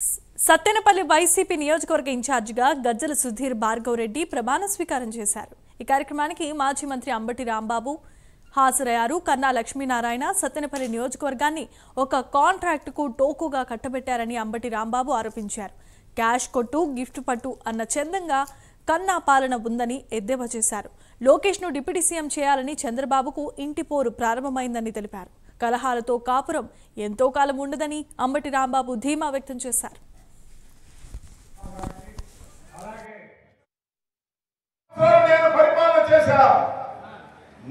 Sattenapalli YCP నియోజకవర్గ ఇన్ఛార్జిగా గజ్జల సుధీర్ భార్గవ్ రెడ్డి ప్రమాణ స్వీకారం చేశారు. ఈ కార్యక్రమానికి మాజీ మంత్రి అంబటి రాంబాబు హాజరయ్యారు. కన్నా లక్ష్మీనారాయణ సత్తెనపల్లి నియోజకవర్గాన్ని ఒక కాంట్రాక్టుకు టోకుగా కట్టబెట్టారని అంబటి రాంబాబు ఆరోపించారు. క్యాష్ కొట్టు, గిఫ్ట్ పట్టు అన్న చందంగా కన్నా పాలన ఉందని ఎద్దేవా చేశారు. లోకేష్ను డిప్యూటీ సీఎం చేయాలని చంద్రబాబుకు ఇంటి పోరు ప్రారంభమైందని తెలిపారు. కలహాలతో కాపురం ఎంతో కాలం ఉండదని అంబటి రాంబాబు ధీమా వ్యక్తం చేశారు.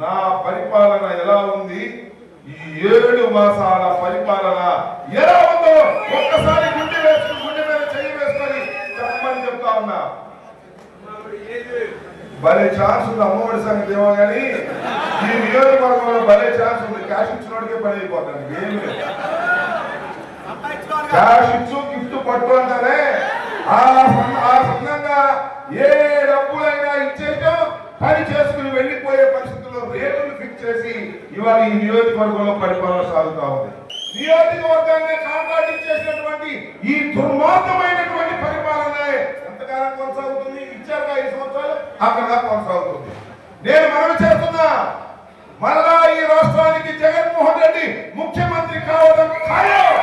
నా పరిపాలన ఎలా ఉంది, ఈ 7 మాసాల పరిపాలన ఎలా ఉందో ఒక్కసారి గుండె మీద చెయ్యి వేసుకొని చెప్పమని చెప్తా ఉన్నా. భలే ఛాన్స్ ఉంది. అమ్మఒడి సంగతి ఏమో కానీ ఈ నియోజకవర్గంలో భలే ఛాన్స్ ఉంది. క్యాష్ ఇచ్చినోడికే పని అయిపోతాను. ఏమి లేదు, క్యాష్ ఇచ్చు గిఫ్ట్ పట్టు అంటారే ఆ సందంగా ఏ డబ్బులైనా ఇచ్చేయటం, పని చేసుకుని వెళ్లిపోయే పరిస్థితుల్లో రేటును ఫిక్స్ చేసి ఇవాళ ఈ నియోజకవర్గంలో పరిపాలన సాగుతా ఉంది. నియోజకవర్గాన్ని కాంట్రాక్ట్ ఇచ్చేసినటువంటి ఈ దుర్మార్గమైనటువంటి పరిపాలన ఎంతకాలం కొనసాగుతుంది? ఇచ్చారుగా 5 సంవత్సరాలు, అక్కడ కొనసాగుతుంది. నేను మనవి చేస్తున్నా, మళ్ళా ఈ రాష్ట్రానికి జగన్మోహన్ రెడ్డి ముఖ్యమంత్రి కావడం ఖాయం.